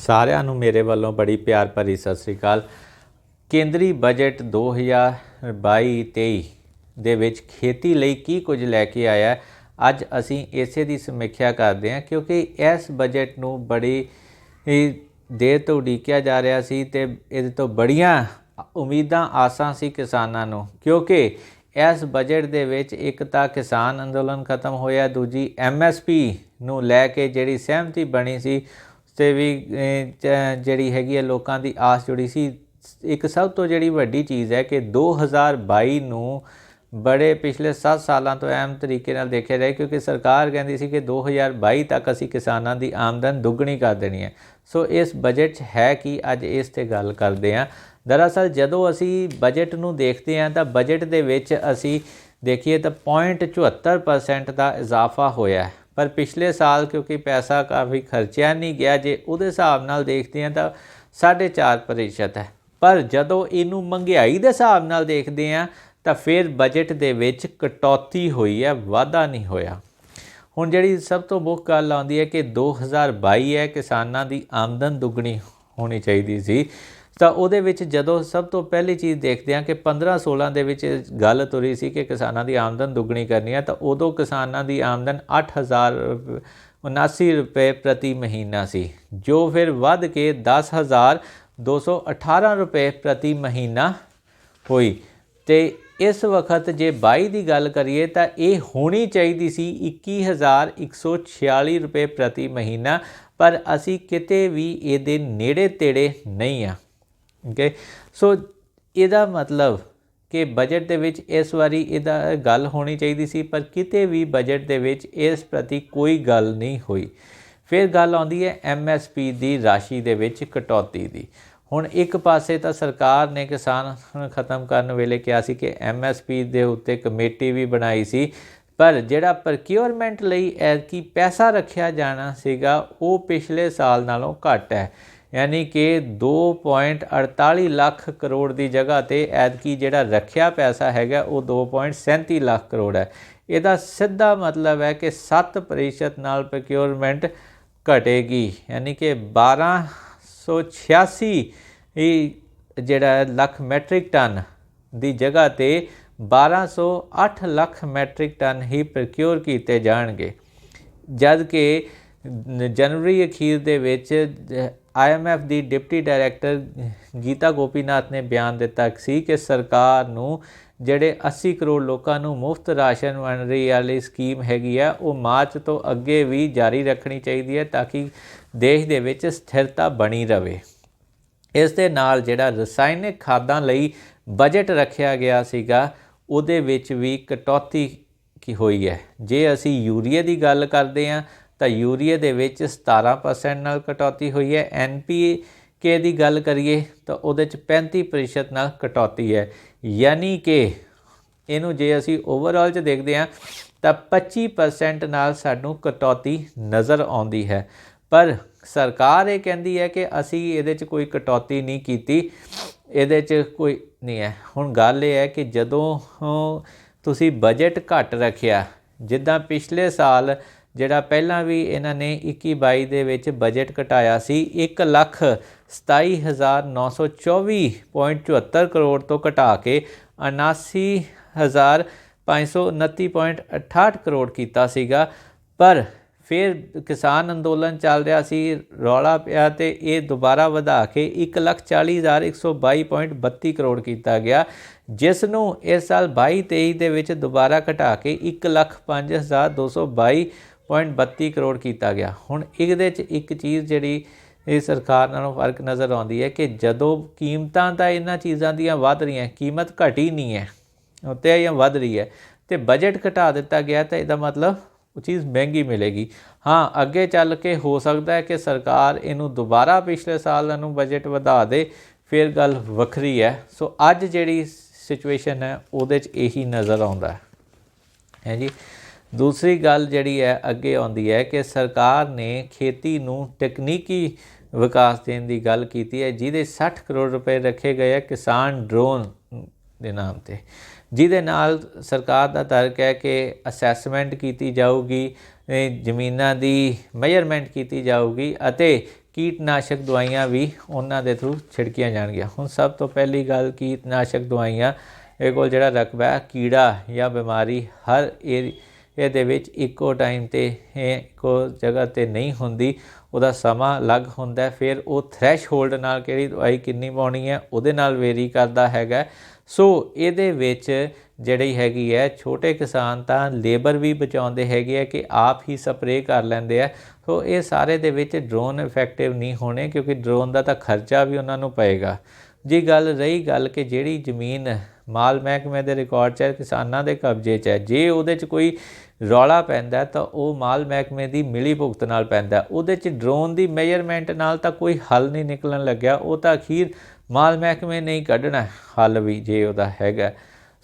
ਸਾਰਿਆਂ ਨੂੰ ਮੇਰੇ ਵੱਲੋਂ ਬੜੀ ਪਿਆਰ ਭਰੀ ਸਤਿ ਸ੍ਰੀ ਅਕਾਲ। ਕੇਂਦਰੀ ਬਜਟ 2022-23 ਦੇ ਵਿੱਚ ਖੇਤੀ ਲਈ ਕੀ ਕੁਝ ਲੈ ਕੇ ਆਇਆ, ਅੱਜ ਅਸੀਂ ਇਸੇ ਦੀ ਸਮੀਖਿਆ ਕਰਦੇ ਹਾਂ, ਕਿਉਂਕਿ ਇਸ ਬਜਟ ਨੂੰ ਬੜੀ ਦੇਰ ਤੋਂ ਉਡੀਕਿਆ ਜਾ ਰਿਹਾ ਸੀ ਤੇ ਇਹਦੇ ਤੋਂ ਬੜੀਆਂ ਉਮੀਦਾਂ ਆਸਾਂ ਸੀ ਕਿਸਾਨਾਂ ਨੂੰ, ਕਿਉਂਕਿ ਇਸ ਬਜਟ ਦੇ ਵਿੱਚ ਇੱਕ ਤਾਂ ਕਿਸਾਨ ਅੰਦੋਲਨ ਖਤਮ ਹੋਇਆ, ਦੂਜੀ MSP ਨੂੰ ਲੈ ਕੇ ਜਿਹੜੀ ਸਹਿਮਤੀ ਬਣੀ ਸੀ ਤੇ ਵੀ ਜਿਹੜੀ ਹੈਗੀ ਹੈ ਲੋਕਾਂ ਦੀ ਆਸ ਜੁੜੀ ਸੀ। ਇੱਕ ਸਭ ਤੋਂ ਜਿਹੜੀ ਵੱਡੀ ਚੀਜ਼ ਹੈ ਕਿ 2022 ਨੂੰ ਬੜੇ ਪਿਛਲੇ 7 ਸਾਲਾਂ ਤੋਂ ਅਹਿਮ ਤਰੀਕੇ ਨਾਲ ਦੇਖਿਆ ਜਾਏ, ਕਿਉਂਕਿ ਸਰਕਾਰ ਕਹਿੰਦੀ ਸੀ ਕਿ 2022 ਤੱਕ ਅਸੀਂ ਕਿਸਾਨਾਂ ਦੀ ਆਮਦਨ ਦੁੱਗਣੀ ਕਰ ਦੇਣੀ ਹੈ। ਸੋ ਇਸ ਬਜਟ 'ਚ ਹੈ ਕਿ ਅੱਜ ਇਸ 'ਤੇ ਗੱਲ ਕਰਦੇ ਹਾਂ। ਦਰਅਸਲ ਜਦੋਂ ਅਸੀਂ ਬਜਟ ਨੂੰ ਦੇਖਦੇ ਹਾਂ ਤਾਂ ਬਜਟ ਦੇ ਵਿੱਚ ਅਸੀਂ ਦੇਖੀਏ ਤਾਂ 0.74% ਦਾ ਇਜ਼ਾਫਾ ਹੋਇਆ, ਪਰ ਪਿਛਲੇ ਸਾਲ ਕਿਉਂਕਿ ਪੈਸਾ ਕਾਫੀ ਖਰਚਿਆ ਨਹੀਂ ਗਿਆ, ਜੇ ਉਹਦੇ ਹਿਸਾਬ ਨਾਲ ਦੇਖਦੇ ਹਾਂ ਤਾਂ 4.5% ਹੈ। ਪਰ ਜਦੋਂ ਇਹਨੂੰ ਮਹਿੰਗਾਈ ਦੇ ਹਿਸਾਬ ਨਾਲ ਦੇਖਦੇ ਹਾਂ ਤਾਂ ਫਿਰ ਬਜਟ ਦੇ ਵਿੱਚ ਕਟੌਤੀ ਹੋਈ ਹੈ, ਵਾਧਾ ਨਹੀਂ ਹੋਇਆ। ਹੁਣ ਜਿਹੜੀ ਸਭ ਤੋਂ ਮੁੱਖ ਗੱਲ ਆਉਂਦੀ ਹੈ ਕਿ 2022 ਹੈ, ਕਿਸਾਨਾਂ ਦੀ ਆਮਦਨ ਦੁੱਗਣੀ ਹੋਣੀ ਚਾਹੀਦੀ ਸੀ, ਤਾਂ ਉਹਦੇ ਵਿੱਚ ਜਦੋਂ ਸਭ ਤੋਂ ਪਹਿਲੀ ਚੀਜ਼ ਦੇਖਦੇ ਹਾਂ ਕਿ 15-16 ਦੇ ਵਿੱਚ ਗੱਲ ਤੁਰੀ ਸੀ ਕਿ ਕਿਸਾਨਾਂ ਦੀ ਆਮਦਨ ਦੁੱਗਣੀ ਕਰਨੀ ਹੈ, ਤਾਂ ਉਦੋਂ ਕਿਸਾਨਾਂ ਦੀ ਆਮਦਨ 8,079 ਰੁਪਏ ਪ੍ਰਤੀ ਮਹੀਨਾ ਸੀ, ਜੋ ਫਿਰ ਵੱਧ ਕੇ 10,218 ਰੁਪਏ ਪ੍ਰਤੀ ਮਹੀਨਾ ਹੋਈ। ਅਤੇ ਇਸ ਵਕਤ ਜੇ 22 ਦੀ ਗੱਲ ਕਰੀਏ ਤਾਂ ਇਹ ਹੋਣੀ ਚਾਹੀਦੀ ਸੀ 21,146 ਰੁਪਏ ਪ੍ਰਤੀ ਮਹੀਨਾ, ਪਰ ਅਸੀਂ ਕਿਤੇ ਵੀ ਇਹਦੇ ਨੇੜੇ ਤੇੜੇ ਨਹੀਂ ਆ। ਓਕੇ, ਸੋ ਇਹਦਾ ਮਤਲਬ ਕਿ ਬਜਟ ਦੇ ਵਿੱਚ ਇਸ ਵਾਰੀ ਇਹਦਾ ਗੱਲ ਹੋਣੀ ਚਾਹੀਦੀ ਸੀ, ਪਰ ਕਿਤੇ ਵੀ ਬਜਟ ਦੇ ਵਿੱਚ ਇਸ ਪ੍ਰਤੀ ਕੋਈ ਗੱਲ ਨਹੀਂ ਹੋਈ। ਫਿਰ ਗੱਲ ਆਉਂਦੀ ਹੈ MSP ਦੀ ਰਾਸ਼ੀ ਦੇ ਵਿੱਚ ਕਟੌਤੀ ਦੀ। ਹੁਣ ਇੱਕ ਪਾਸੇ ਤਾਂ ਸਰਕਾਰ ਨੇ ਕਿਸਾਨ ਖਤਮ ਕਰਨ ਵੇਲੇ ਕਿਹਾ ਸੀ ਕਿ MSP ਦੇ ਉੱਤੇ ਕਮੇਟੀ ਵੀ ਬਣਾਈ ਸੀ, ਪਰ ਜਿਹੜਾ ਪ੍ਰਕਿਉਰਮੈਂਟ ਲਈ ਐਤਕੀ ਪੈਸਾ ਰੱਖਿਆ ਜਾਣਾ ਸੀਗਾ ਉਹ ਪਿਛਲੇ ਸਾਲ ਨਾਲੋਂ ਘੱਟ ਹੈ, ਯਾਨੀ ਕਿ 2.48 ਲੱਖ ਕਰੋੜ ਦੀ ਜਗ੍ਹਾ 'ਤੇ ਐਤਕੀ ਜਿਹੜਾ ਰੱਖਿਆ ਪੈਸਾ ਹੈਗਾ ਉਹ 2.37 ਲੱਖ ਕਰੋੜ ਹੈ। ਇਹਦਾ ਸਿੱਧਾ ਮਤਲਬ ਹੈ ਕਿ 7% ਨਾਲ ਪ੍ਰਕਿਉਰਮੈਂਟ ਘਟੇਗੀ, ਯਾਨੀ ਕਿ 1286 ਜਿਹੜਾ ਲੱਖ ਮੈਟ੍ਰਿਕ ਟਨ ਦੀ ਜਗ੍ਹਾ 'ਤੇ 1208 ਲੱਖ ਮੈਟ੍ਰਿਕ ਟਨ ਹੀ ਪ੍ਰਕਿਉਰ ਕੀਤੇ ਜਾਣਗੇ। ਜਦ ਕਿ ਜਨਵਰੀ ਅਖੀਰ ਦੇ ਵਿੱਚ IMF ਦੀ ਡਿਪਟੀ ਡਾਇਰੈਕਟਰ ਗੀਤਾ ਗੋਪੀਨਾਥ ਨੇ ਬਿਆਨ ਦਿੱਤਾ ਸੀ ਕਿ ਸਰਕਾਰ ਨੂੰ ਜਿਹੜੇ 80 ਕਰੋੜ ਲੋਕਾਂ ਨੂੰ ਮੁਫਤ ਰਾਸ਼ਨ ਵੰਡ ਰਹੀ ਵਾਲੀ ਸਕੀਮ ਹੈਗੀ ਆ ਉਹ ਮਾਰਚ ਤੋਂ ਅੱਗੇ ਵੀ ਜਾਰੀ ਰੱਖਣੀ ਚਾਹੀਦੀ ਹੈ, ਤਾਂ ਕਿ ਦੇਸ਼ ਦੇ ਵਿੱਚ ਸਥਿਰਤਾ ਬਣੀ ਰਹੇ। ਇਸ ਦੇ ਨਾਲ ਜਿਹੜਾ ਰਸਾਇਣਿਕ ਖਾਦਾਂ ਲਈ ਬਜਟ ਰੱਖਿਆ ਗਿਆ ਸੀਗਾ ਉਹਦੇ ਵਿੱਚ ਵੀ ਕਟੌਤੀ ਹੋਈ ਹੈ। ਜੇ ਅਸੀਂ ਯੂਰੀਏ ਦੀ ਗੱਲ ਕਰਦੇ ਹਾਂ ਤਾਂ ਯੂਰੀਏ ਦੇ ਵਿੱਚ 17% ਨਾਲ ਕਟੌਤੀ ਹੋਈ ਹੈ। NPK ਦੀ ਗੱਲ ਕਰੀਏ ਤਾਂ ਉਹਦੇ 'ਚ 35% ਨਾਲ ਕਟੌਤੀ ਹੈ, ਯਾਨੀ ਕਿ ਇਹਨੂੰ ਜੇ ਅਸੀਂ ਓਵਰਆਲ 'ਚ ਦੇਖਦੇ ਹਾਂ ਤਾਂ 25% ਨਾਲ ਸਾਨੂੰ ਕਟੌਤੀ ਨਜ਼ਰ ਆਉਂਦੀ ਹੈ। ਪਰ ਸਰਕਾਰ ਇਹ ਕਹਿੰਦੀ ਹੈ ਕਿ ਅਸੀਂ ਇਹਦੇ 'ਚ ਕੋਈ ਕਟੌਤੀ ਨਹੀਂ ਕੀਤੀ, ਇਹਦੇ 'ਚ ਕੋਈ ਨਹੀਂ ਹੈ। ਹੁਣ ਗੱਲ ਇਹ ਹੈ ਕਿ ਜਦੋਂ ਤੁਸੀਂ ਬਜਟ ਘੱਟ ਰੱਖਿਆ, ਜਿੱਦਾਂ ਪਿਛਲੇ ਸਾਲ ਜਿਹੜਾ ਪਹਿਲਾਂ ਵੀ ਇਹਨਾਂ ਨੇ 21-22 ਦੇ ਵਿੱਚ ਬਜਟ ਘਟਾਇਆ ਸੀ 1,27,924.74 ਕਰੋੜ ਤੋਂ ਘਟਾ ਕੇ 79,529.68 ਕਰੋੜ ਕੀਤਾ ਸੀਗਾ, ਪਰ ਫਿਰ ਕਿਸਾਨ ਅੰਦੋਲਨ ਚੱਲ ਰਿਹਾ ਸੀ, ਰੌਲਾ ਪਿਆ ਅਤੇ ਇਹ ਦੁਬਾਰਾ ਵਧਾ ਕੇ 1,40,122.32 ਕਰੋੜ ਕੀਤਾ ਗਿਆ, ਜਿਸ ਨੂੰ ਇਸ ਸਾਲ 22-23 ਦੇ ਵਿੱਚ ਦੁਬਾਰਾ ਘਟਾ ਕੇ 1,05,222.32 ਕਰੋੜ ਕੀਤਾ ਗਿਆ। ਹੁਣ ਇਹਦੇ 'ਚ ਇੱਕ ਚੀਜ਼ ਜਿਹੜੀ ਇਹ ਸਰਕਾਰ ਨਾਲੋਂ ਫਰਕ ਨਜ਼ਰ ਆਉਂਦੀ ਹੈ ਕਿ ਜਦੋਂ ਕੀਮਤਾਂ ਤਾਂ ਇਹਨਾਂ ਚੀਜ਼ਾਂ ਦੀਆਂ ਵੱਧ ਰਹੀਆਂ, ਕੀਮਤ ਘਟੀ ਨਹੀਂ ਹੈ ਉੱਤੇ ਜਾਂ ਵੱਧ ਰਹੀ ਹੈ, ਅਤੇ ਬਜਟ ਘਟਾ ਦਿੱਤਾ ਗਿਆ ਤਾਂ ਇਹਦਾ ਮਤਲਬ ਉਹ ਚੀਜ਼ ਮਹਿੰਗੀ ਮਿਲੇਗੀ। ਹਾਂ, ਅੱਗੇ ਚੱਲ ਕੇ ਹੋ ਸਕਦਾ ਹੈ ਕਿ ਸਰਕਾਰ ਇਹਨੂੰ ਦੁਬਾਰਾ ਪਿਛਲੇ ਸਾਲ ਨੂੰ ਬਜਟ ਵਧਾ ਦੇ, ਫਿਰ ਗੱਲ ਵੱਖਰੀ ਹੈ। ਸੋ ਅੱਜ ਜਿਹੜੀ ਸਿਚੁਏਸ਼ਨ ਹੈ ਉਹਦੇ 'ਚ ਇਹੀ ਨਜ਼ਰ ਆਉਂਦਾ ਹੈ ਜੀ। ਦੂਸਰੀ ਗੱਲ ਜਿਹੜੀ ਹੈ ਅੱਗੇ ਆਉਂਦੀ ਹੈ ਕਿ ਸਰਕਾਰ ਨੇ ਖੇਤੀ ਨੂੰ ਤਕਨੀਕੀ ਵਿਕਾਸ ਦੇਣ ਦੀ ਗੱਲ ਕੀਤੀ ਹੈ, ਜਿਹਦੇ 60 ਕਰੋੜ ਰੁਪਏ ਰੱਖੇ ਗਏ ਹੈ ਕਿਸਾਨ ਡਰੋਨ ਦੇ ਨਾਮ 'ਤੇ, ਜਿਹਦੇ ਨਾਲ ਸਰਕਾਰ ਦਾ ਤਰਕ ਹੈ ਕਿ ਅਸੈਸਮੈਂਟ ਕੀਤੀ ਜਾਊਗੀ, ਜ਼ਮੀਨਾਂ ਦੀ ਮੈਜਰਮੈਂਟ ਕੀਤੀ ਜਾਊਗੀ ਅਤੇ ਕੀਟਨਾਸ਼ਕ ਦਵਾਈਆਂ ਵੀ ਉਹਨਾਂ ਦੇ ਥਰੂ ਛਿੜਕੀਆਂ ਜਾਣਗੀਆਂ। ਹੁਣ ਸਭ ਤੋਂ ਪਹਿਲੀ ਗੱਲ, ਕੀਟਨਾਸ਼ਕ ਦਵਾਈਆਂ ਇਹ ਕੋਲ ਜਿਹੜਾ ਰਕਬਾ ਹੈ ਕੀੜਾ ਜਾਂ ਬਿਮਾਰੀ ਹਰ ਇਹਦੇ ਵਿੱਚ ਇੱਕੋ ਟਾਈਮ 'ਤੇ ਇੱਕੋ ਜਗ੍ਹਾ 'ਤੇ ਨਹੀਂ ਹੁੰਦੀ, ਉਹਦਾ ਸਮਾਂ ਅਲੱਗ ਹੁੰਦਾ। ਫਿਰ ਉਹ ਥ੍ਰੈਸ਼ਹੋਲਡ ਨਾਲ ਕਿਹੜੀ ਦਵਾਈ ਕਿੰਨੀ ਪਾਉਣੀ ਹੈ ਉਹਦੇ ਨਾਲ ਵੇਰੀ ਕਰਦਾ ਹੈਗਾ। ਸੋ ਇਹਦੇ ਵਿੱਚ ਜਿਹੜੀ ਹੈਗੀ ਹੈ ਛੋਟੇ ਕਿਸਾਨ ਤਾਂ ਲੇਬਰ ਵੀ ਬਚਾਉਂਦੇ ਹੈਗੇ ਆ ਕਿ ਆਪ ਹੀ ਸਪਰੇਅ ਕਰ ਲੈਂਦੇ ਆ। ਸੋ ਇਹ ਸਾਰੇ ਦੇ ਵਿੱਚ ਡਰੋਨ ਇਫੈਕਟਿਵ ਨਹੀਂ ਹੋਣੇ, ਕਿਉਂਕਿ ਡਰੋਨ ਦਾ ਤਾਂ ਖਰਚਾ ਵੀ ਉਹਨਾਂ ਨੂੰ ਪਏਗਾ। ਜੀ ਗੱਲ ਰਹੀ ਗੱਲ ਕਿ ਜਿਹੜੀ ਜ਼ਮੀਨ ਮਾਲ ਮਹਿਕਮੇ ਦੇ ਰਿਕਾਰਡ 'ਚ ਹੈ, ਕਿਸਾਨਾਂ ਦੇ ਕਬਜ਼ੇ 'ਚ ਹੈ, ਜੇ ਉਹਦੇ 'ਚ ਕੋਈ ਰੌਲਾ ਪੈਂਦਾ ਤਾਂ ਉਹ ਮਾਲ ਮਹਿਕਮੇ ਦੀ ਮਿਲੀ ਭੁਗਤ ਨਾਲ ਪੈਂਦਾ। ਉਹਦੇ 'ਚ ਡਰੋਨ ਦੀ ਮੇਜਰਮੈਂਟ ਨਾਲ ਤਾਂ ਕੋਈ ਹੱਲ ਨਹੀਂ ਨਿਕਲਣ ਲੱਗਿਆ, ਉਹ ਤਾਂ ਅਖੀਰ ਮਾਲ ਮਹਿਕਮੇ ਨੇ ਹੀ ਕੱਢਣਾ ਹੱਲ ਵੀ ਜੇ ਉਹਦਾ ਹੈਗਾ।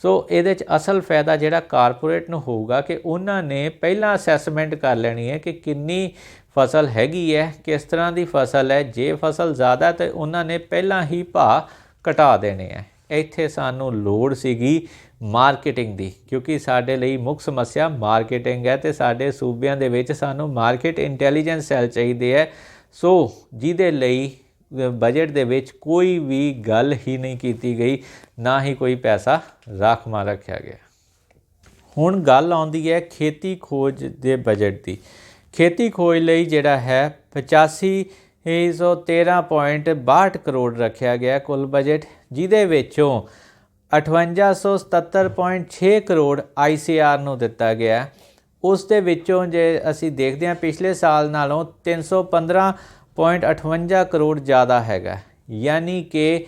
ਸੋ ਇਹਦੇ 'ਚ ਅਸਲ ਫਾਇਦਾ ਜਿਹੜਾ ਕਾਰਪੋਰੇਟ ਨੂੰ ਹੋਊਗਾ ਕਿ ਉਹਨਾਂ ਨੇ ਪਹਿਲਾਂ ਅਸੈਸਮੈਂਟ ਕਰ ਲੈਣੀ ਹੈ ਕਿ ਕਿੰਨੀ ਫਸਲ ਹੈਗੀ ਹੈ, ਕਿਸ ਤਰ੍ਹਾਂ ਦੀ ਫਸਲ ਹੈ। ਜੇ ਫਸਲ ਜ਼ਿਆਦਾ ਤਾਂ ਉਹਨਾਂ ਨੇ ਪਹਿਲਾਂ ਹੀ ਭਾਅ ਘਟਾ ਦੇਣੇ ਹੈ। ਇੱਥੇ ਸਾਨੂੰ ਲੋੜ ਸੀਗੀ ਮਾਰਕੀਟਿੰਗ ਦੀ, ਕਿਉਂਕਿ ਸਾਡੇ ਲਈ ਮੁੱਖ ਸਮੱਸਿਆ ਮਾਰਕੀਟਿੰਗ ਹੈ ਅਤੇ ਸਾਡੇ ਸੂਬਿਆਂ ਦੇ ਵਿੱਚ ਸਾਨੂੰ ਮਾਰਕੀਟ ਇੰਟੈਲੀਜੈਂਸ ਸੈੱਲ ਚਾਹੀਦੇ ਹੈ। ਸੋ ਜਿਹਦੇ ਲਈ ਬਜਟ ਦੇ ਵਿੱਚ ਕੋਈ ਵੀ ਗੱਲ ਹੀ ਨਹੀਂ ਕੀਤੀ ਗਈ, ਨਾ ਹੀ ਕੋਈ ਪੈਸਾ ਰਾਖਵਾਂ ਰੱਖਿਆ ਗਿਆ। ਹੁਣ ਗੱਲ ਆਉਂਦੀ ਹੈ ਖੇਤੀ ਖੋਜ ਦੇ ਬਜਟ ਦੀ। ਖੇਤੀ ਖੋਜ ਲਈ ਜਿਹੜਾ ਹੈ 8513.62 ਕਰੋੜ ਰੱਖਿਆ ਗਿਆ ਕੁੱਲ ਬਜਟ, ਜਿਹਦੇ ਵਿੱਚੋਂ 5877.6 ਕਰੋੜ ICR ਨੂੰ ਦਿੱਤਾ ਗਿਆ। ਉਸ ਦੇ ਵਿੱਚੋਂ ਜੇ ਅਸੀਂ ਦੇਖਦੇ ਹਾਂ ਪਿਛਲੇ ਸਾਲ ਨਾਲੋਂ 315.58 ਕਰੋੜ ਜ਼ਿਆਦਾ ਹੈਗਾ, ਯਾਨੀ ਕਿ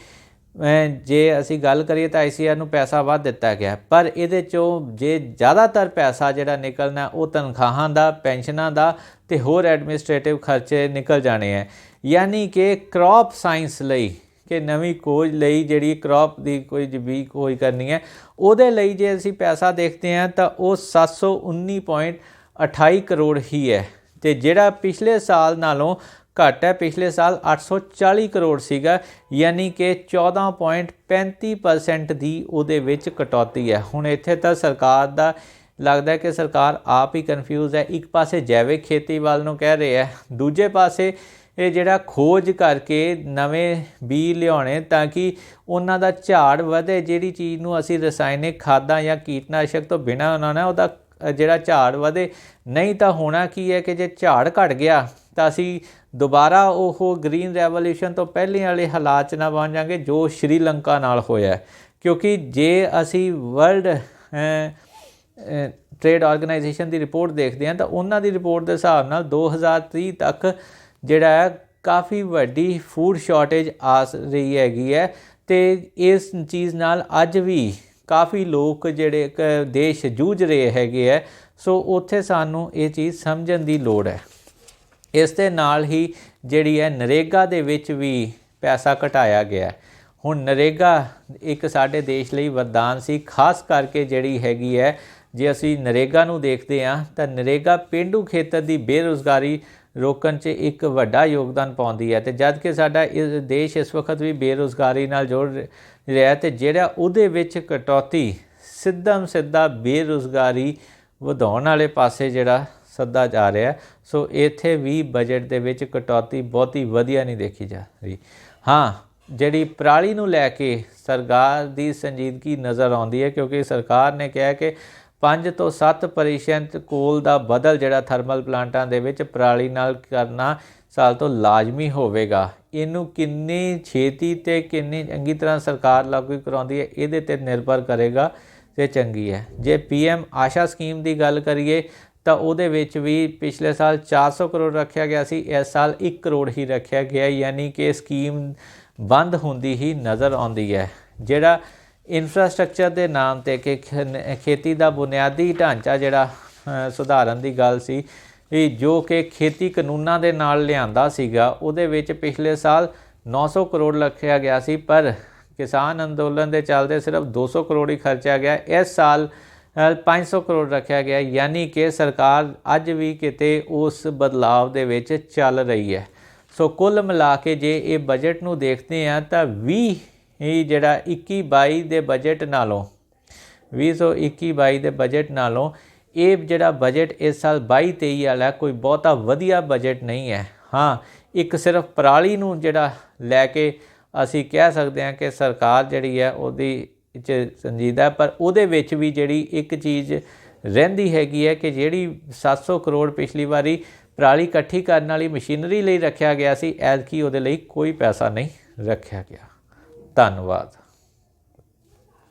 ਜੇ ਅਸੀਂ ਗੱਲ ਕਰੀਏ ਤਾਂ ICR ਨੂੰ ਪੈਸਾ ਵੱਧ ਦਿੱਤਾ ਗਿਆ। ਪਰ ਇਹਦੇ 'ਚੋਂ ਜੇ ਜ਼ਿਆਦਾਤਰ ਪੈਸਾ ਜਿਹੜਾ ਨਿਕਲਣਾ ਉਹ ਤਨਖਾਹਾਂ ਦਾ, ਪੈਨਸ਼ਨਾਂ ਦਾ ਅਤੇ ਹੋਰ ਐਡਮਿਨਿਸਟ੍ਰੇਟਿਵ ਖਰਚੇ ਨਿਕਲ ਜਾਣੇ ਹੈ। ਯਾਨੀ ਕਿ ਕ੍ਰੌਪ ਸਾਇੰਸ ਲਈ ਕਿ ਨਵੀਂ ਖੋਜ ਲਈ ਜਿਹੜੀ ਕ੍ਰੌਪ ਦੀ ਕੋਈ ਵੀ ਖੋਜ ਕਰਨੀ ਹੈ ਉਹਦੇ ਲਈ ਜੇ ਅਸੀਂ ਪੈਸਾ ਦੇਖਦੇ ਹਾਂ ਤਾਂ ਉਹ 719.28 ਕਰੋੜ ਹੀ ਹੈ, ਅਤੇ ਜਿਹੜਾ ਪਿਛਲੇ ਸਾਲ ਨਾਲੋਂ ਘੱਟ ਹੈ। ਪਿਛਲੇ ਸਾਲ 840 ਕਰੋੜ ਸੀਗਾ, ਯਾਨੀ ਕਿ 14.35% ਦੀ ਉਹਦੇ ਵਿੱਚ ਕਟੌਤੀ ਹੈ। ਹੁਣ ਇੱਥੇ ਤਾਂ ਸਰਕਾਰ ਦਾ ਲੱਗਦਾ ਕਿ ਸਰਕਾਰ ਆਪ ਹੀ ਕਨਫਿਊਜ਼ ਹੈ। ਇੱਕ ਪਾਸੇ ਜੈਵਿਕ ਖੇਤੀ ਵੱਲ ਨੂੰ ਕਹਿ ਰਹੇ ਹੈ, ਦੂਜੇ ਪਾਸੇ ਇਹ ਜਿਹੜਾ ਖੋਜ ਕਰਕੇ ਨਵੇਂ ਬੀਜ ਲਿਆਉਣੇ ਤਾਂ ਕਿ ਉਹਨਾਂ ਦਾ ਝਾੜ ਵਧੇ। ਜਿਹੜੀ ਚੀਜ਼ ਨੂੰ ਅਸੀਂ ਰਸਾਇਣਿਕ ਖਾਦਾਂ ਜਾਂ ਕੀਟਨਾਸ਼ਕ ਤੋਂ ਬਿਨਾਂ ਬਣਾਉਣਾ ਉਹਦਾ ਜਿਹੜਾ ਝਾੜ ਵਧੇ। ਨਹੀਂ ਤਾਂ ਹੋਣਾ ਕੀ ਹੈ ਕਿ ਜੇ ਝਾੜ ਘਟ ਗਿਆ ਤਾਂ ਅਸੀਂ ਦੁਬਾਰਾ ਉਹ ਗ੍ਰੀਨ ਰੈਵੋਲਿਊਸ਼ਨ ਤੋਂ ਪਹਿਲੇ ਵਾਲੇ ਹਾਲਾਤ 'ਚ ਨਾ ਬਣ ਜਾਵਾਂਗੇ ਜੋ ਸ਼੍ਰੀਲੰਕਾ ਨਾਲ ਹੋਇਆ। ਕਿਉਂਕਿ ਜੇ ਅਸੀਂ ਵਰਲਡ ਟ੍ਰੇਡ ਆਰਗੇਨਾਈਜੇਸ਼ਨ ਦੀ ਰਿਪੋਰਟ ਦੇਖਦੇ ਹਾਂ ਤਾਂ ਉਹਨਾਂ ਦੀ ਰਿਪੋਰਟ ਦੇ ਹਿਸਾਬ ਨਾਲ 2030 ਤੱਕ ਜਿਹੜਾ ਹੈ ਕਾਫੀ ਵੱਡੀ ਫੂਡ ਸ਼ਾਰਟੇਜ ਆ ਰਹੀ ਹੈਗੀ ਹੈ, ਅਤੇ ਇਸ ਚੀਜ਼ ਨਾਲ ਅੱਜ ਵੀ ਕਾਫੀ ਲੋਕ ਜਿਹੜੇ ਦੇਸ਼ ਜੂਝ ਰਹੇ ਹੈਗੇ ਹੈ। ਸੋ ਉੱਥੇ ਸਾਨੂੰ ਇਹ ਚੀਜ਼ ਸਮਝਣ ਦੀ ਲੋੜ ਹੈ। ਇਸ ਦੇ ਨਾਲ ਹੀ ਜਿਹੜੀ ਹੈ ਨਰੇਗਾ ਦੇ ਵਿੱਚ ਵੀ ਪੈਸਾ ਘਟਾਇਆ ਗਿਆ। ਹੁਣ ਨਰੇਗਾ ਇੱਕ ਸਾਡੇ ਦੇਸ਼ ਲਈ ਵਰਦਾਨ ਸੀ, ਖਾਸ ਕਰਕੇ ਜਿਹੜੀ ਹੈਗੀ ਹੈ ਜੇ ਅਸੀਂ ਨਰੇਗਾ ਨੂੰ ਦੇਖਦੇ ਹਾਂ ਤਾਂ ਨਰੇਗਾ ਪੇਂਡੂ ਖੇਤਰ ਦੀ ਬੇਰੁਜ਼ਗਾਰੀ ਰੋਕਣ 'ਚ ਇੱਕ ਵੱਡਾ ਯੋਗਦਾਨ ਪਾਉਂਦੀ ਹੈ। ਅਤੇ ਜਦ ਕਿ ਸਾਡਾ ਇਹ ਦੇਸ਼ ਇਸ ਵਕਤ ਵੀ ਬੇਰੁਜ਼ਗਾਰੀ ਨਾਲ ਜੁੜ ਰਿਹਾ, ਅਤੇ ਜਿਹੜਾ ਉਹਦੇ ਵਿੱਚ ਕਟੌਤੀ ਸਿੱਧਾ ਬੇਰੁਜ਼ਗਾਰੀ ਵਧਾਉਣ ਵਾਲੇ ਪਾਸੇ ਜਿਹੜਾ ਸੱਦਾ ਜਾ ਰਿਹਾ। ਸੋ ਇੱਥੇ ਵੀ ਬਜਟ ਦੇ ਵਿੱਚ ਕਟੌਤੀ ਬਹੁਤੀ ਵਧੀਆ ਨਹੀਂ ਦੇਖੀ ਜਾ ਰਹੀ। ਹਾਂ, ਜਿਹੜੀ ਪਰਾਲੀ ਨੂੰ ਲੈ ਕੇ ਸਰਕਾਰ ਦੀ ਸੰਜੀਦਗੀ ਨਜ਼ਰ ਆਉਂਦੀ ਹੈ, ਕਿਉਂਕਿ ਸਰਕਾਰ ਨੇ ਕਿਹਾ ਕਿ 5 ਤੋਂ 7% ਕੋਲ ਦਾ ਬਦਲ ਜਿਹੜਾ ਥਰਮਲ ਪਲਾਂਟਾਂ ਦੇ ਵਿੱਚ ਪਰਾਲੀ ਨਾਲ ਕਰਨਾ ਸਾਲ ਤੋਂ ਲਾਜ਼ਮੀ ਹੋਵੇਗਾ। ਇਹਨੂੰ ਕਿੰਨੀ ਛੇਤੀ ਅਤੇ ਕਿੰਨੀ ਚੰਗੀ ਤਰ੍ਹਾਂ ਸਰਕਾਰ ਲਾਗੂ ਕਰਾਉਂਦੀ ਹੈ ਇਹਦੇ 'ਤੇ ਨਿਰਭਰ ਕਰੇਗਾ ਅਤੇ ਚੰਗੀ ਹੈ। ਜੇ PM ਆਸ਼ਾ ਸਕੀਮ ਦੀ ਗੱਲ ਕਰੀਏ ਤਾਂ ਉਹਦੇ ਵਿੱਚ ਵੀ ਪਿਛਲੇ ਸਾਲ 400 ਕਰੋੜ ਰੱਖਿਆ ਗਿਆ ਸੀ, ਇਸ ਸਾਲ 1 ਕਰੋੜ ਹੀ ਰੱਖਿਆ ਗਿਆ, ਯਾਨੀ ਕਿ ਸਕੀਮ ਬੰਦ ਹੁੰਦੀ ਹੀ ਨਜ਼ਰ ਆਉਂਦੀ ਹੈ। ਜਿਹੜਾ ਇਨਫਰਾਸਟਰਕਚਰ ਦੇ ਨਾਮ 'ਤੇ ਕਿ ਖੇਤੀ ਦਾ ਬੁਨਿਆਦੀ ਢਾਂਚਾ ਜਿਹੜਾ ਸੁਧਾਰਨ ਦੀ ਗੱਲ ਸੀ, ਜੋ ਕਿ ਖੇਤੀ ਕਾਨੂੰਨਾਂ ਦੇ ਨਾਲ ਲਿਆਂਦਾ ਸੀਗਾ, ਉਹਦੇ ਵਿੱਚ ਪਿਛਲੇ ਸਾਲ 900 ਕਰੋੜ ਰੱਖਿਆ ਗਿਆ ਸੀ, ਪਰ ਕਿਸਾਨ ਅੰਦੋਲਨ ਦੇ ਚੱਲਦੇ ਸਿਰਫ 200 ਕਰੋੜ ਹੀ ਖਰਚਿਆ ਗਿਆ। ਇਸ ਸਾਲ 500 ਕਰੋੜ ਰੱਖਿਆ ਗਿਆ, ਯਾਨੀ ਕਿ ਸਰਕਾਰ ਅੱਜ ਵੀ ਕਿਤੇ ਉਸ ਬਦਲਾਵ ਦੇ ਵਿੱਚ ਚੱਲ ਰਹੀ ਹੈ। ਸੋ ਕੁੱਲ ਮਿਲਾ ਕੇ ਜੇ ਇਹ ਬਜਟ ਨੂੰ ਦੇਖਦੇ ਹਾਂ ਤਾਂ ਜਿਹੜਾ 21-22 ਦੇ ਬਜਟ ਨਾਲੋਂ 2021-22 ਦੇ ਬਜਟ ਨਾਲੋਂ ਇਹ ਜਿਹੜਾ ਬਜਟ ਇਸ ਸਾਲ 22-23 ਵਾਲਾ ਕੋਈ ਬਹੁਤਾ ਵਧੀਆ ਬਜਟ ਨਹੀਂ ਹੈ। ਹਾਂ, ਇੱਕ ਸਿਰਫ ਪਰਾਲੀ ਨੂੰ ਜਿਹੜਾ ਲੈ ਕੇ ਅਸੀਂ ਕਹਿ ਸਕਦੇ ਹਾਂ ਕਿ ਸਰਕਾਰ ਜਿਹੜੀ ਹੈ ਉਹਦੀ 'ਚ ਸੰਜੀਦਾ, ਪਰ ਉਹਦੇ ਵਿੱਚ ਵੀ ਜਿਹੜੀ ਇੱਕ ਚੀਜ਼ ਰਹਿੰਦੀ ਹੈਗੀ ਹੈ ਕਿ ਜਿਹੜੀ 700 ਕਰੋੜ ਪਿਛਲੀ ਵਾਰੀ ਪਰਾਲੀ ਇਕੱਠੀ ਕਰਨ ਵਾਲੀ ਮਸ਼ੀਨਰੀ ਲਈ ਰੱਖਿਆ ਗਿਆ ਸੀ, ਐਤਕੀ ਉਹਦੇ ਲਈ ਕੋਈ ਪੈਸਾ ਨਹੀਂ ਰੱਖਿਆ ਗਿਆ। ਧੰਨਵਾਦ।